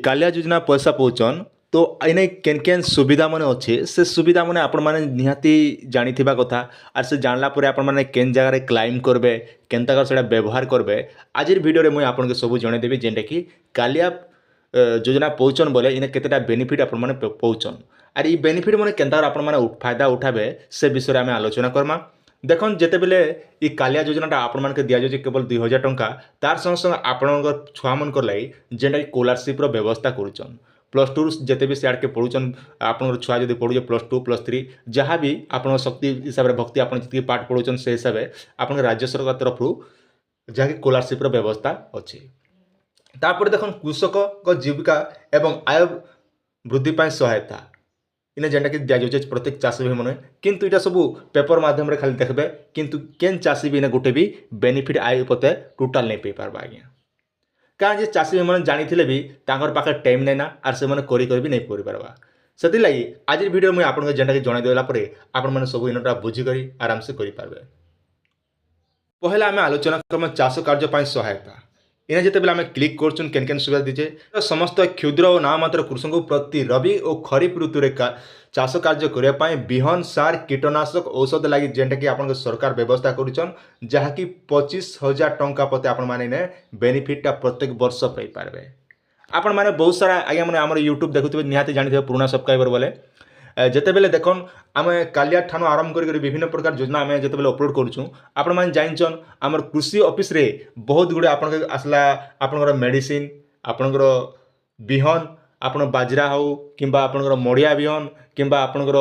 कालिया योजना पैसा पहुँचन तो इने केन केन सुविधा माने अच्छे से सुविधा माने आपण माने निहाती जानिथिबा कथा आर से जानला परे आपण माने केन जगह रे क्लाइम करबे केनता कर सेटा व्यवहार करबे आजिर वीडियो रे मुई आपन के सब जणे देबी जेंटा कि कालिया योजना पहुँचन बोले इने केतेटा बेनिफिट आपण माने पहुँचन आर ई बेनिफिट माने केनता आपण माने फायदा उठाबे से विषय आम आलोचना करमा देखन जेते बेले ई कालिया योजनाटा आपण मानके दिया जाउछि केवल 2000 टंका तार संग संग आपणकर छुआ मनकर लागि जेंटा कि स्कॉलरशिप रो व्यवस्था करूछन प्लस टू जिते भी सियाड़ के पढ़ुन आपन छुआ जब पढ़ुचे प्लस टू प्लस थ्री जहाँ भी आप शक्ति हिसाब से भक्ति आप जी पाठ पढ़ुन से हिसाब से आप राज्य सरकार तरफ जहाँकि स्कॉलरशिप व्यवस्था अच्छी तापर देख कृषक जीविका एवं आय वृद्धि पाई सहायता इन्हें जेनटा कि दि जाए प्रत्येक चाषी भाई मैंने किंतु इटा सब पेपर माध्यम खाली देखबे किंतु केन चाषी भी गोटे भी बेनिफिट आय उपते टोटाल नहीं पाई पारबा आज्ञा कहाँ जे चाषी मैंने जानी भी तांकर पाखे टाइम नहीं ना आर से मैंने भी नहीं कर पारबा से लगी आज वीडियो मुझे आपको जेनटा कि जन देला आपण मैंने सब इनटा बुझिक आराम से करेंगे पहला आम आलोचना करम चाष कार्य सहायता इन्हें जिते आम क्लिक करछन केन केन सुविधा दीजे तो समस्त क्षुद्र और नाम मात्र कृषक प्रति रवि और खरीफ ऋतु रे चाष कार्य करने बिहन सार कीटनाशक औषध लगी जेनटा कि आपन सरकार व्यवस्था करुछन जहाँकि 25,000 टंका पते आपण माने बेनिफिटा प्रत्येक वर्ष पाई पारबे आपण माने बहुत सारा आज्ञा मैंने आम यूट्यूब देखुवे निहाती जानी पुराना सब्सक्राइबर बोले जिते बेले देखन आम कालिया ठानु आरंभ कर विभिन्न प्रकार योजना आम जिते बेले अपलोड करूँ आपण मैंने जानछन आमर कृषि ऑफिस रे बहुत गुड़े आपन आसला आपनकर मेडिसिन आपनकर बिहन आपण बाजरा हो किंबा आपनकर मड़िया बिहन किंबा आपनकर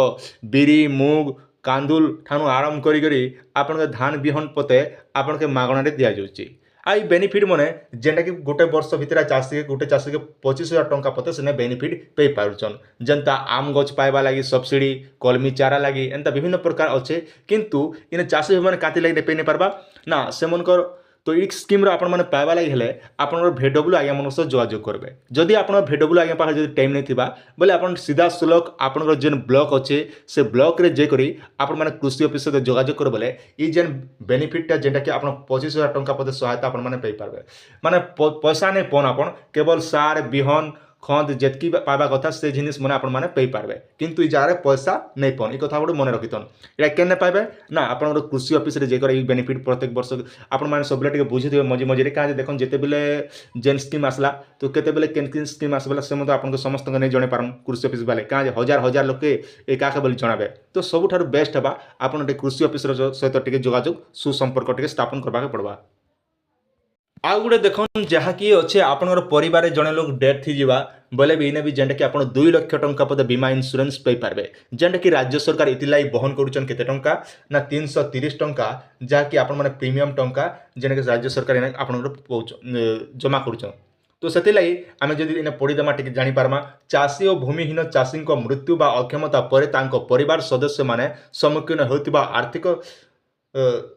बिरी मुग कांदुल ठानु आरंभ करी आपन धान बिहन पते आपन के मागणारे दिया जाउची आई बेनिफिट मने जेनटा कि गोटे वर्ष भितर चाषी गोटे चाषी के 25,000 टंका पते से बेनिफिट पे पारुचन जेनता आम गछ पाइबा लगी सब्सिडी कलमी चारा लगी एंता विभिन्न प्रकार अच्छे किंतु इन चाषी मैंने काती लगी पे नहीं पारबा ना से मनकर तो ये स्कीम आपण मैंने पाइबा लगी हेले आपनकर भेडब्ल्यू आज्ञा मन सह जोगाजोग करेंगे जदि आप भेडब्ल्यू आज्ञा पाखे जब टाइम नहीं थिबा बोले आप सीधा सुलक आपनकर जेन ब्लॉक अच्छे से ब्लॉक रे जे करी आपण मैंने कृषि ऑफिस सहित जोगाजोग कर बोले ये जेन बेनिफिटा जेनटा कि आप 25,000 टंका पद सहायता आपण मैंने पाइबे माने पैसा नहीं पौन आपन केवल सार बिहन खंड जेतकी पाइबा कथा से जिनिस मैंने आपण मैंने पाई पारबे किंतु ई जगह पैसा नहीं पौन ये कथा गोटे मन रखिथन ये केने पाइबे ना आपन कृषि ऑफिस रे जेकर बेनिफिट प्रत्येक वर्ष आपण मैंने सब टिके बुझिथिबे मझे मझे कहाँ देखन जेते बेले जेन स्कीम आसला तो केते बेले केन केन स्कीम आसबला से मत आपन समस्त नहीं जणे पारन कृषि ऑफिस वाले कहाँ हजार हजार लोक एकाके बोली जणाबे तो सबुठार बेस्ट हबा आपन कृषि ऑफिस सहित टिके जोगाजोग सुसंपर्क टिके स्थापन करबाके पड़बा आउ गोटे देखन जहाँकि अच्छे आपनकर परिवार जड़े लोग डेथ होगा बोले भी इन्हें भी जेनटा कि आप 2 लाख टंका पद बीमा इंश्योरेंस पाई पारबे जेनटा कि राज्य सरकार इतिलाई बहन करुचन केते टंका ना 330 टंका जहाँकि आपण माने प्रीमियम टंका जेनटा कि राज्य सरकार आपनकर जमा करुचन तो से लगी आम जब इन पढ़ीदेमा टी जानीपारमा चाषी और भूमिहीन चाषी मृत्यु बा अक्षमता पर परिवार सदस्य माने सम्मुखीन होता आर्थिक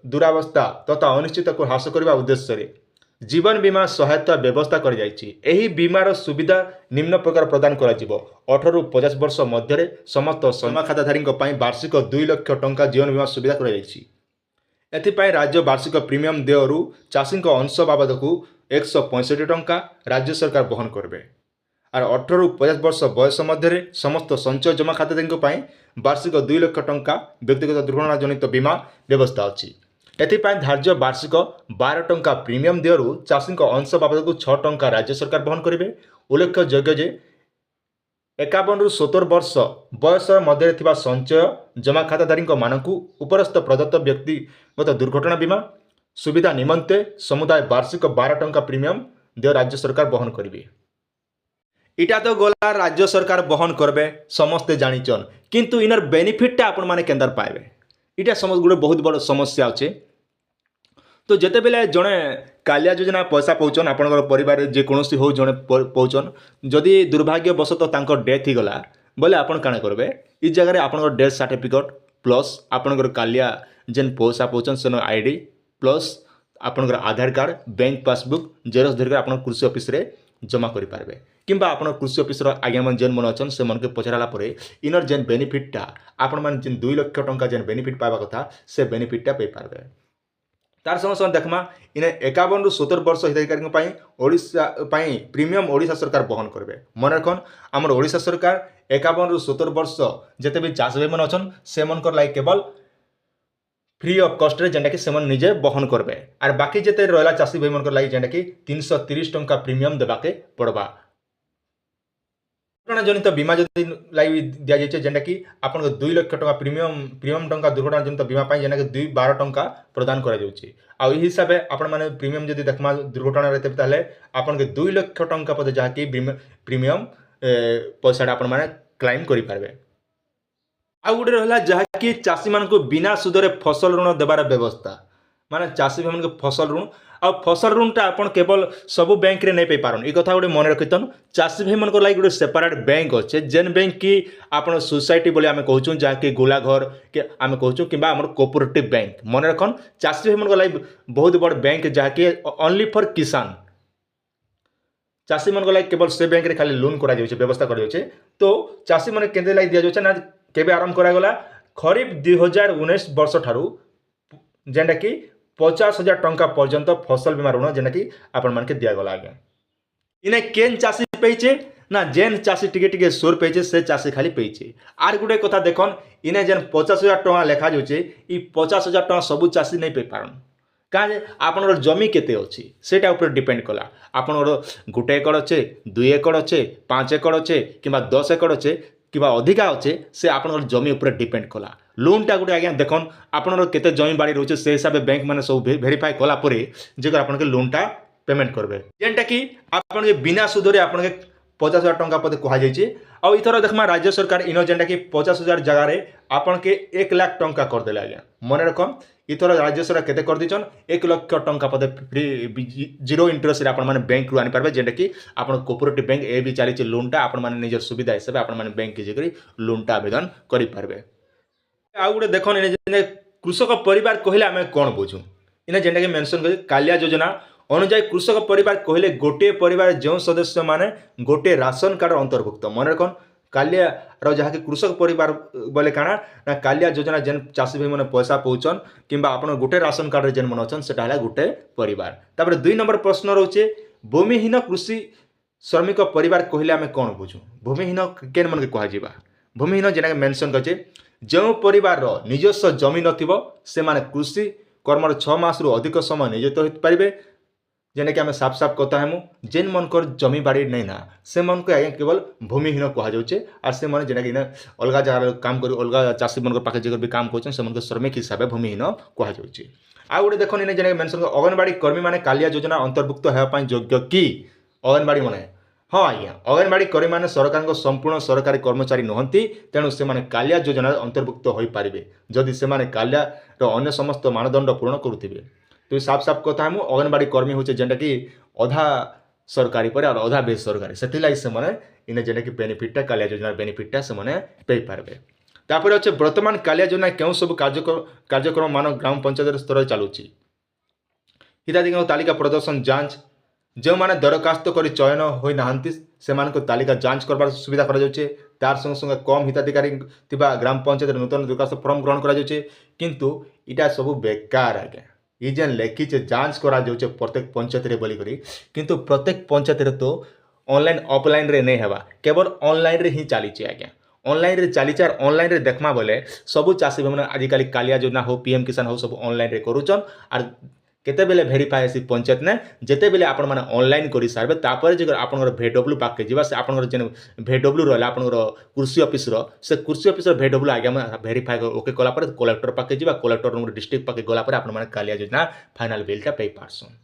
दुरावस्था तथा अनिश्चित को ह्रास करने उद्देश्य जीवन बीमा सहायता व्यवस्था कर एही बीमार सुविधा निम्न प्रकार प्रदान कर 18 ରୁ 50 वर्ष मध्य समस्त जमा खाताधारी वार्षिक 2 लाख टंका जीवन बीमा सुविधा कर राज्य वार्षिक प्रीमियम देयरू चाषी अंश बाबद को 165 टंका राज्य सरकार बहन करेंगे और 18 ରୁ 50 वर्ष बयस मध्य समस्त संचय जमा खाताधारी वार्षिक 2 लाख टंका व्यक्तिगत दुर्घटना जनित बीमा व्यवस्था अच्छी एथिपाई धार्य वार्षिक 12 टंका प्रीमियम देयरू चाषी अंश बाबद को 6 टंका राज्य सरकार बहन करेंगे उल्लेखयोग्य जे 51 ରୁ 70 वर्ष बयस मध्य संचय जमा खाताधारी मानक उपरस्थ प्रदत्त व्यक्तिगत दुर्घटना बीमा सुविधा निमंते समुदाय वार्षिक 12 टंका प्रीमियम देय राज्य सरकार बहन करेंगे इटा तो गला राज्य सरकार बहन करबे समस्ते जानिचन किंतु इनर बेनिफिटा आपण माने केंदर पाइबे इटा समझ गोटे बहुत बड़ समस्या अच्छे तो जिते बेले जड़े कालिया योजना पैसा पाँचन आपंकर परिवार जेकोसी हो जड़े पाँचन जदि दुर्भाग्यवशत डेथ होगला बोले आपन काण करेंगे इस जगह आपंकर डेथ सर्टिफिकेट प्लस आपंकर कालिया जेन पैसा पाँचन से आईडी प्लस आपंकर आधार कार्ड बैंक पासबुक जेरक्स धरिक आप कृषि ऑफिस रे जमा करेंगे किंबा आप कृषि ऑफिस आज्ञा मन जेन मन अच्छन से मन के पचराला इनर जेन बेनिफिटा आपण मैंने जेन 2 लाख टंका जेन बेनिफिट पाइबा कथा से बेनिफिटा पाई पारबे तार संगे संगे देखमा इने 51 रु 70 वर्ष हिताधिकारी ପାଇଁ ओडिशा ପାଇଁ प्रीमियम ओडिशा सरकार बहन करबे। मन रखन हमर ओडिशा सरकार 51 रु 70 वर्ष जते भी चाष भाई मन अछन से मन कर लाइक केवल फ्री ऑफ कॉस्ट रे जेंटा कि सेमन निजे बहन करबे आर बाकी जते रहला चाषी भाई मन कर लागि जेंटा कि 330 टंका प्रीमियम देबाके पड़बा। दुर्घटना जनित बीमा जदि लागि दिया जाय जेंटा कि आपन 2 लाख टंका प्रीमियम टंका दुर्घटना जनित बीमा पाई जेंटा कि 12 टंका प्रदान करा जाउची। आ एही हिसाबे आपन माने प्रीमियम जदि देखमा दुर्घटना रे ताले आपन के 2 लाख टंका पद जहा कि प्रीमियम पैसा आपन माने क्लेम करि पारबे। आ गोटे रहा जहाँकि चाषी मान बिना सुधरे फसल ऋण देवार व्यवस्था माने चाषी भाई मान फसल ऋण आ फसल ऋणटा आपन केवल सबु बैंक रे नहीं पाई पारन ई कथा गोटे मन रखितन। चाषी भाई मान लागि गोटे सेपरेट बैंक अच्छे जेन बैंक की आपन सोसाइटी बोले आमे कहूँ जहाँकि गोलाघर के आमे कहूँ कि आम कोऑपरेटिव बैंक मन रखन। चाषी भाई मान लागि बहुत बड़ बैंक जहाँकि ओनली फॉर किसान चाषी मान लागि केवल से बैंक रे खाली लोन करा जाउछे व्यवस्था करा जाउछे। तो चाषी माने केंद्र लागि दिया जाउछे ना केबे आरंभ करागला खरीफ 2019 वर्ष ठारू जेंटा कि 50,000 टंका पर्यंत फसल बीमा ऋण जेंटा कि आपण मान के दिया गला आगे। इने केन चाषी पेइचे ना जेन चाषी टिके टिके सोर पेइचे से चाषी खाली पेइचे। आर गुटे कथा देखन इने जेन 50,000 टंका लेखा जाउछे ई 50,000 टंका सबु चाषी नहीं पे पारन काजे आपनर जमी केते अछि सेटा ऊपर डिपेंड कला। आपनर 1 एकड़ अच्छे 2 एकड़ अच्छे 5 एकड़ अच्छे किंबा 10 एकड़ अच्छे किंबा अधिका अच्छे से आपनर जमी ऊपर डिपेंड कला। लोनटा गोटे आज्ञा देखन आपनर केते जमी बाड़ी रोचे से हिसाब बैंक माने सब वेरीफाई कला परे जेकर आपन के लोनटा पेमेंट करबे जेंटा कि आपन के बिना सुधरे आपन के 50,000 टंका पद कहा जाइए। आ इथर देखमा राज्य सरकार इनो जेंटा कि 50,000 जगह रे आपन के 1 लाख टंका कर देले आज्ञा। मन रखम इथर राज्य सरकार केते कर दिचन 1 लाख टंका पद फ्री जीरो इंटरेस्ट रे आपन माने बैंक रु आनि पारबे जेंटा कि आपन कोऑपरेटिव बैंक ए भी चली लोनटा आपन माने निजर सुविधा हिसाब आपन माने बैंक के जेकरी लोनटा आवेदन करि पारबे। आ गुटे देखन इने जेने कृषक परिवार कहले आमे कोन बुझू इने जेंटा कि मेंशन कर कालिया योजना अनुजाई कृषक परिवार कहले गोटे परिवार जो सदस्य माने गोटे राशन कार्ड अंतर्भुक्त। मन रखन कालिया रो जहा कि कृषक परिवार बोले काना ना कालिया योजना जेन चाषी भाई माने पैसा पहुचन किंबा आपन गोटे राशन कार्ड रे जेन मन अछन सेटा हला गोटे परिवार। तापर 2 नंबर प्रश्न रहउचे भूमिहीन कृषि श्रमिक परिवार कहले आमे कोन बुझू भूमिहीन केन मन के कहा जिबा। भूमिहीन जेना मेंशन करचे जो परिवार रो निजस्व जमी नथिबो से माने कृषि कर्मर 6 मास रु अधिक समय नियोजित होइत पारिबे जेने कि आम साफ साफ कथा हेमु जेन मनकर जमी बाड़ी नहीं ना से मन को आज्ञा केवल भूमिहीन कहा जाउछे। आर से मन जेना कि अलगा जगह काम कर अलगा चाषी मन पाखे जेकर भी काम करछन से मन श्रमिक हिसाब से भूमिहीन कहा जाउछे। आ गोटे देखन इने जेना मेंशन अंगनवाड़ी कर्मी माने कालिया योजना अंतर्भुक्त हेबा पई योग्य की अंगनवाड़ी माने हाँ आज्ञा अंगनवाड़ी कर्मी माने सरकार संपूर्ण सरकारी कर्मचारी नहंती तेणु से माने कालिया योजना अंतर्भुक्त होई पारिबे जदि से माने कालिया रो अन्य समस्त मानदंड पूर्ण करुथिबे। तो साफ साफ कथा हम अंगनवाड़ी कर्मी होचे जेंटा कि अधा सरकारी पर और अधा बेसरकारी से से माने इने जेंटा कि बेनिफिटटा कालिया योजना बेनिफिटटा से माने पे पारबे। तापर अच्छे वर्तमान कालिया योजना केउ सब कार्यक्रम मान ग्राम पंचायत स्तर चलुची हिताधिकारी तालिका प्रदर्शन जांच जो माने दरखास्त कर चयन होई नाहंती से तालिका जांच करबार सुविधा करा जाउछे। तार संग संग कम हिताधिकारी थिबा ग्राम पंचायत नूतन दरखास्त फॉर्म ग्रहण करा जाउछे किंतु इटा सब बेकार आगे ये जेन लिखीचे जांच करा जाउछे प्रत्येक पंचायत रे बोली करी किंतु प्रत्येक पंचायत रे तो ऑनलाइन ऑफलाइन रे नहीं हेबा केवल ऑनलाइन रे ही चलीचे आज्ञा ऑनलाइन रे चलीचे और ऑनलाइन रे देखमा बोले सबु चाषी भाई आजिकल कालिया योजना हो पीएम किसान हो सब ऑनलाइन रे करूचन और केते बेले वेरीफाई हेसी पंचायत ने जेते बेले आपण माने ऑनलाइन करि सारबे तापर जे आपनकर भेडब्ल्यू पाके जिबा से आपनकर जेन भेडब्ल्यू रहला आपनकर कृषि ऑफिस रो से कृषि ऑफिस रो भेडब्ल्यू आगे में वेरीफाई ओके कला पर कलेक्टर पाके जिबा कलेक्टर रो डिस्ट्रिक्ट पाके गला पर आपण माने कालिया योजना फाइनल बिलटा पे पारसन।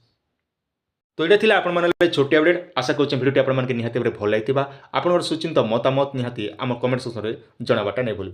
तो ये थिला आपण माने छोटी अपडेट आशा करछन वीडियो आपण माने निहाती भल लागितिबा आपनकर सुचिंत मतामत निहाती आम कमेंट सेक्शन रे जणाबाटा नै भूलबे।